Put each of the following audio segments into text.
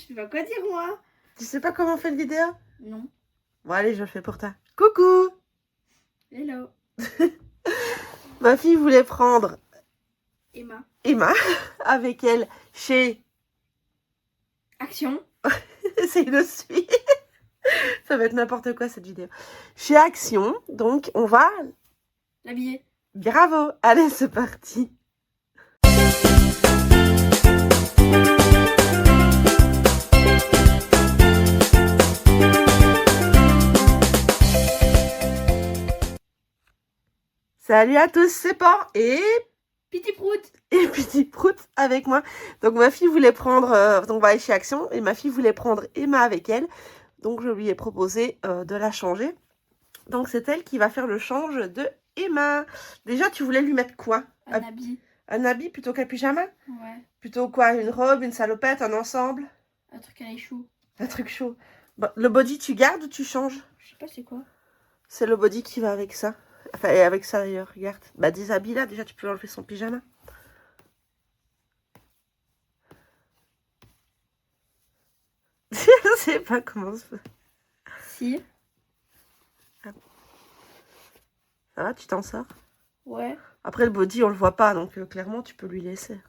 sais pas quoi dire, moi. Tu sais pas comment on fait une vidéo? Non. Bon, allez, je le fais pour toi. Coucou! Hello. Ma fille voulait prendre Emma. avec elle chez... Action. C'est une suite. Ça va être n'importe quoi cette vidéo. Chez Action, donc on va... L'habiller. Bravo! Allez, c'est parti! Salut à tous, c'est Pan et Petit Prout. Petit Prout avec moi. Donc ma fille voulait prendre, donc on va aller chez Action et ma fille voulait prendre Emma avec elle. Donc je lui ai proposé de la changer. Donc c'est elle qui va faire le change de Emma. Déjà tu voulais lui mettre quoi? Un habit. Un habit plutôt qu'un pyjama? Ouais. Plutôt quoi? Une robe, une salopette, un ensemble? Un truc à les choux. Un truc chaud. Bon, le body tu gardes ou tu changes? Je sais pas c'est quoi. C'est le body qui va avec ça. Enfin, et avec ça d'ailleurs, regarde. Bah, des habits là, déjà, tu peux enlever son pyjama. Je sais pas comment se fait. Si. Ça va, tu t'en sors? Ouais. Après, le body, on le voit pas, donc clairement, tu peux lui laisser.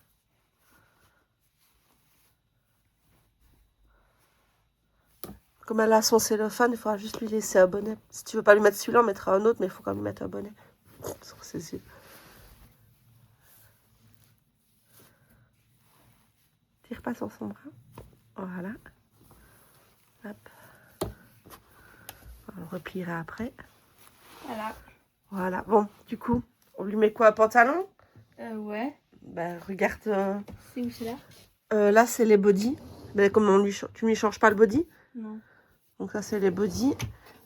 Comme elle a son cellophane, il faudra juste lui laisser un bonnet. Si tu veux pas lui mettre celui-là, on mettra un autre, mais il faut quand même lui mettre un bonnet. C'est sûr. Tire pas sur son bras. Voilà. Hop. On le repliera après. Voilà. Voilà. Bon, du coup, on lui met quoi, un pantalon? Ouais. Bah, regarde. C'est où c'est là? Là, c'est les bodys. Mais comme tu lui changes pas le body? Non. Donc ça, c'est les bodys.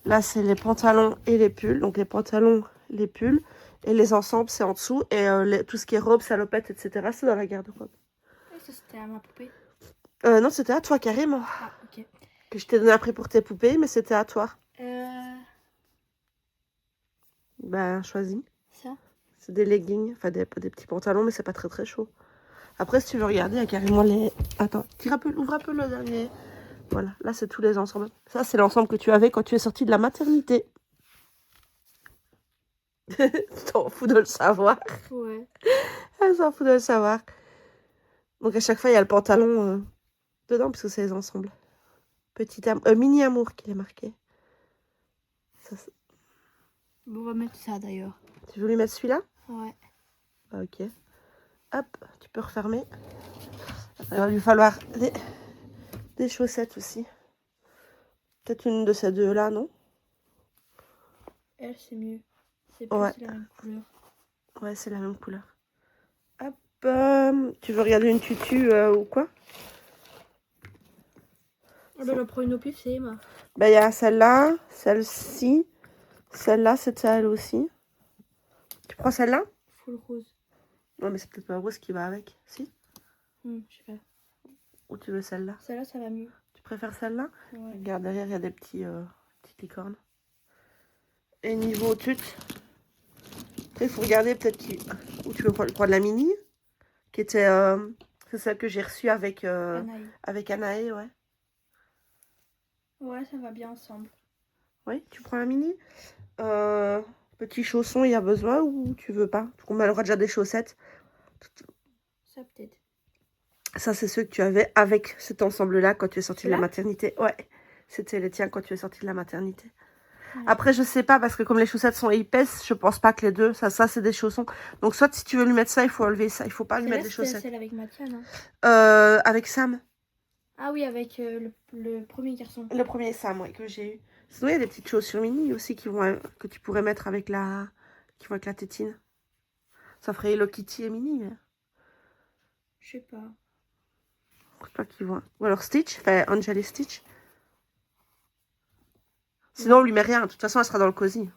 Là, c'est les pantalons et les pulls. Donc les pantalons, les pulls. Et les ensembles, c'est en dessous. Et tout ce qui est robe, salopette, etc., c'est dans la garde-robe. Ouais, ça c'était à ma poupée. Non, c'était à toi, carrément. Ah, ok. Que je t'ai donné après pour tes poupées, mais c'était à toi. Ben, choisis. Ça? C'est des leggings. Enfin, des petits pantalons, mais c'est pas très très chaud. Après, si tu veux regarder, il y a carrément les... Attends, ouvre un peu le dernier. Voilà, là, c'est tous les ensembles. Ça, c'est l'ensemble que tu avais quand tu es sortie de la maternité. Tu t'en fous de le savoir. Ouais. Elle s'en fout de le savoir. Donc, à chaque fois, il y a le pantalon dedans, parce que c'est les ensembles. Mini amour qu'il est marqué. Ça, Bon, on va mettre ça d'ailleurs. tu veux lui mettre celui-là? Ouais. Ok. Hop, tu peux refermer. Il va lui falloir des chaussettes aussi. Peut-être une de ces deux-là, non? Elle, c'est mieux. C'est Ouais. plus la même couleur. Ouais, c'est la même couleur. Hop, tu veux regarder une tutu ou quoi? Ah ben, j'en prends une au pif, c'est Emma. Ben, il y a celle-là, celle-ci. Celle-là, c'est elle aussi. Tu prends celle-là? Full rose. Non, mais c'est peut-être pas rose qui va avec. Si? Je sais pas. Ou tu veux celle-là? Celle-là, ça va mieux. Tu préfères celle-là? Ouais. Regarde, derrière, il y a des petites licornes. Et niveau tute, il faut regarder peut-être où tu veux prendre la mini, qui était... c'est celle que j'ai reçue avec Anaë, ouais. Ouais, ça va bien ensemble. Oui, tu prends la mini. Petit chausson, il y a besoin ou tu veux pas? On aura déjà des chaussettes. Ça peut-être. Ça, c'est ceux que tu avais avec cet ensemble-là quand tu es sortie de la Là? maternité. Ouais, c'était les tiens quand tu es sortie de la maternité. Ouais. Après, je sais pas, parce que comme les chaussettes sont épaisses, je pense pas que les deux, ça c'est des chaussons. Donc, soit si tu veux lui mettre ça, il faut enlever ça. Il faut pas lui mettre des chaussettes. Celle avec Mathia, non? Avec Sam. Ah oui, avec le premier garçon. Le premier Sam, ouais, que j'ai eu. Sinon, il y a des petites chaussures mini aussi que tu pourrais mettre avec qui vont avec la tétine. Ça ferait Hello Kitty et Minnie, mais... Je sais pas. Je sais pas qui vont. Ou alors Stitch, enfin Angel et Stitch. Sinon, on lui met rien. De toute façon, elle sera dans le cosy.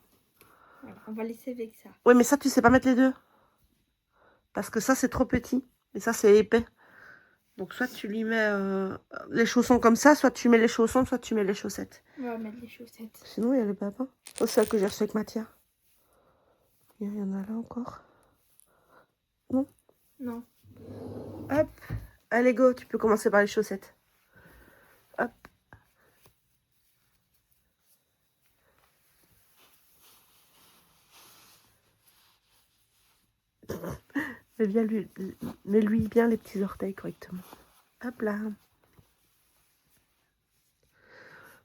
Voilà, on va laisser avec ça. Oui, mais ça, tu sais pas mettre les deux. Parce que ça, c'est trop petit. Et ça, c'est épais. Donc, soit tu lui mets les chaussons comme ça, soit tu mets les chaussons, soit tu mets les chaussettes. On va mettre les chaussettes. Sinon, il y a le papin. Oh, c'est celle que j'ai reçue avec Mathia. Il y en a là encore. Non? Non. Hop. Allez, go. Tu peux commencer par les chaussettes. Mets-lui bien les petits orteils correctement. Hop là.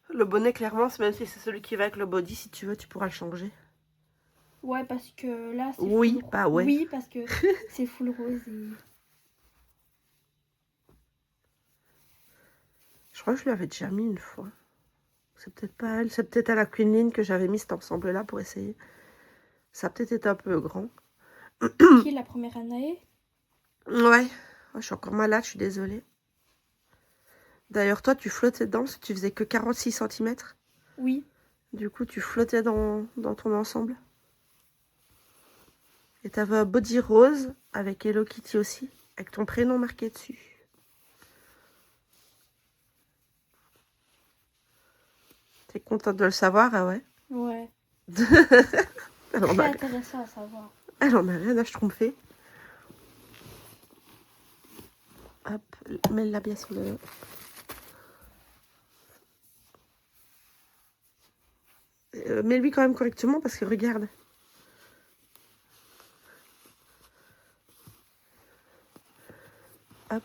Le bonnet, clairement, même si c'est celui qui va avec le body, si tu veux, tu pourras le changer. Ouais, parce que là, c'est Oui, full bah ouais. Oui, parce que c'est full rose et... Je crois que je lui avais déjà mis une fois. C'est peut-être pas elle. C'est peut-être à la Queen Line que j'avais mis cet ensemble-là pour essayer. Ça a peut-être été un peu grand. Qui est la première Anaë? Ouais. Oh, je suis encore malade, je suis désolée. D'ailleurs, toi, tu flottais dedans parce que tu faisais que 46 cm. Oui. Du coup, tu flottais dans ton ensemble. Et t'avais un body rose avec Hello Kitty aussi, avec ton prénom marqué dessus. T'es contente de le savoir, ah ouais? Ouais. Elle en Très a, intéressant à savoir. elle en a rien à schtroumpfer. Hop, mets-la bien sur le... mets-lui quand même correctement parce que regarde. Hop.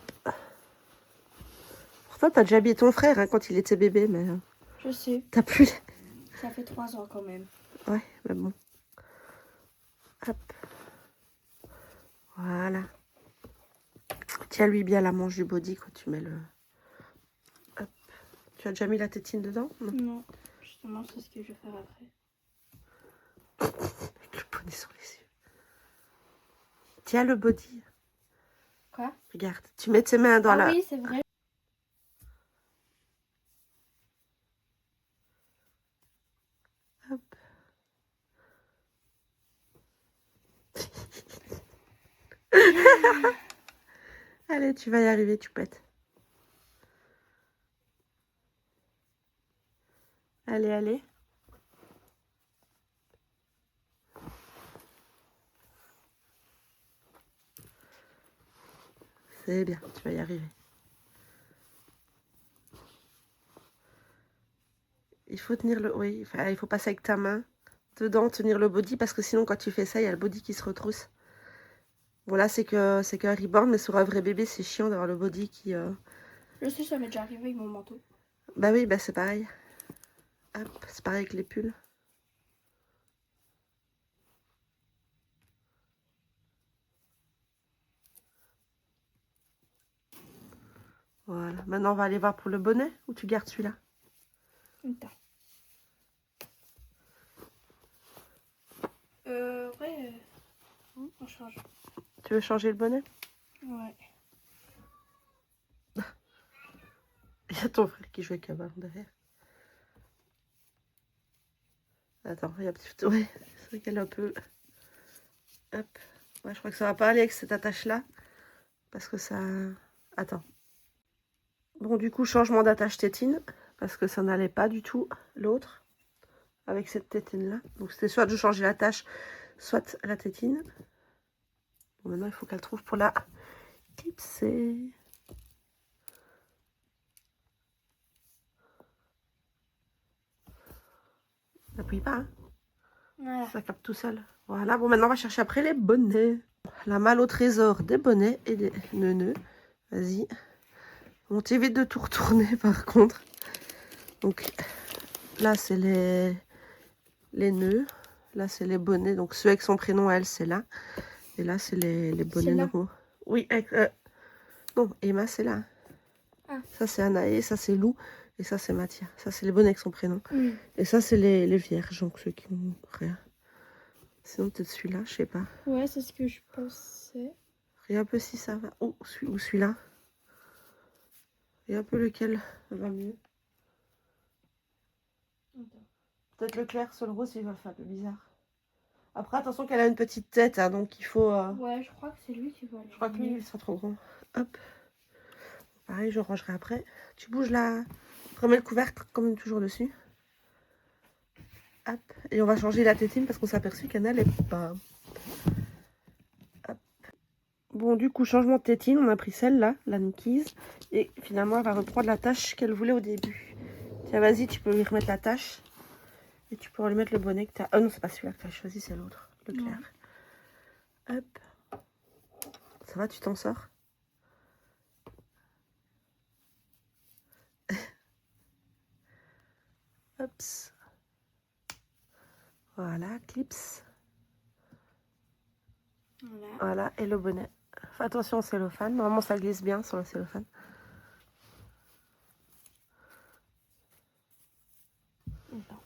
Pourtant, t'as déjà habillé ton frère hein, quand il était bébé, mais Je sais. t'as plus... Ça fait 3 ans quand même. Ouais, mais bon. Hop. Voilà. Tiens-lui bien la manche du body quand tu mets le... Hop. Tu as déjà mis la tétine dedans? Non. Non. Justement, c'est ce que je vais faire après. Avec le bonnet sur les yeux. Tiens le body. Quoi? Regarde, tu mets tes mains dans Ah la... oui, c'est vrai. Hop. Allez, tu vas y arriver, tu pètes. Allez, allez. C'est bien, tu vas y arriver. Il faut tenir le... Oui, enfin, il faut passer avec ta main dedans, tenir le body, parce que sinon, quand tu fais ça, il y a le body qui se retrousse. Bon, là, c'est qu'un reborn, mais sur un vrai bébé, c'est chiant d'avoir le body qui... Je sais, ça m'est déjà arrivé avec mon manteau. Bah oui, bah c'est pareil. Hop, c'est pareil avec les pulls. Voilà. Maintenant, on va aller voir pour le bonnet, ou tu gardes celui-là? Attends. Ouais. On change. Tu veux changer le bonnet? Ouais. Il y a ton frère qui joue avec un ballon derrière. Attends, il y a un petit... Ouais, c'est vrai qu'elle est un peu... Hop. Ouais, je crois que ça va pas aller avec cette attache-là. Parce que ça... Attends. Bon, du coup, changement d'attache tétine. Parce que ça n'allait pas du tout, l'autre. Avec cette tétine-là. Donc, c'était soit de changer l'attache, soit la tétine. Bon, maintenant, il faut qu'elle trouve pour la clipser. N'appuie pas, hein. Voilà. Ça capte tout seul. Voilà, bon, maintenant, on va chercher après les bonnets. La malle au trésor des bonnets et des nœuds. Vas-y. On t'évite de tout retourner, par contre. Donc, là, c'est les nœuds. Là, c'est les bonnets. Donc, ceux avec son prénom, elle, c'est là. Et là, c'est les bonnets normaux. Oui, avec, non, Emma, c'est là. Ah. Ça, c'est Anaë, ça, c'est Lou. Et ça, c'est Mathia. Ça, c'est les bonnets avec son prénom. Mm. Et ça, c'est les vierges, donc ceux qui n'ont rien. Sinon, peut-être celui-là, je sais pas. Ouais, c'est ce que je pensais. Regarde un peu si ça va. Oh, ou celui-là. Et un peu lequel va mieux. Peut-être le clair sur le rose, il va faire un peu bizarre. Après, attention qu'elle a une petite tête, hein, donc il faut... Ouais, je crois que c'est lui qui va aller. Je crois que lui, il sera trop grand. Hop. Pareil, je rangerai après. Tu bouges là. Remets le couvercle comme toujours dessus. Hop. Et on va changer la tétine parce qu'on s'est aperçu qu'elle n'allait pas. Hop. Bon, du coup, changement de tétine. On a pris celle-là, la Nikise. Et finalement, elle va reprendre la tâche qu'elle voulait au début. Tiens, vas-y, tu peux lui remettre la tâche. Et tu pourras lui mettre le bonnet que tu as... Oh non, c'est pas celui-là que tu as choisi, c'est l'autre. Le clair. Hop. Ça va, tu t'en sors? Hop. Voilà, clips. Voilà. Voilà, et le bonnet. Fais attention au cellophane. Normalement, ça glisse bien sur le cellophane. Attends.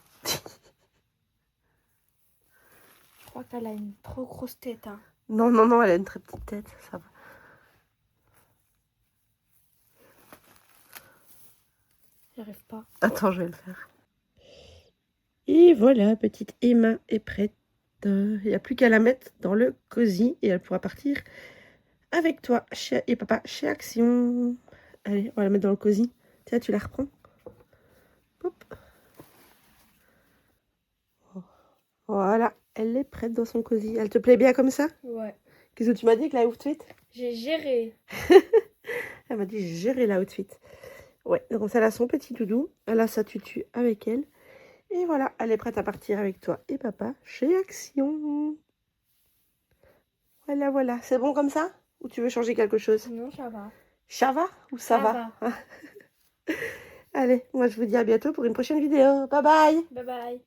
Je crois qu'elle a une trop grosse tête. Hein. Non, non, non, elle a une très petite tête. Ça va. J'arrive pas. Attends, je vais le faire. Et voilà, petite Emma est prête. Il n'y a plus qu'à la mettre dans le cosy et elle pourra partir avec toi et papa chez Action. Allez, on va la mettre dans le cosy. Tiens, tu la reprends. Hop. Voilà, elle est prête dans son cosy. Elle te plaît bien comme ça? Ouais. Qu'est-ce que tu m'as dit que la outfit? J'ai géré. Elle m'a dit j'ai géré la outfit. Ouais, donc ça, elle a son petit doudou. Elle a sa tutu avec elle. Et voilà, elle est prête à partir avec toi et papa chez Action. Voilà, voilà. C'est bon comme ça? Ou tu veux changer quelque chose? Non, ça va. Ça va ou ça va? Allez, moi je vous dis à bientôt pour une prochaine vidéo. Bye bye! Bye bye.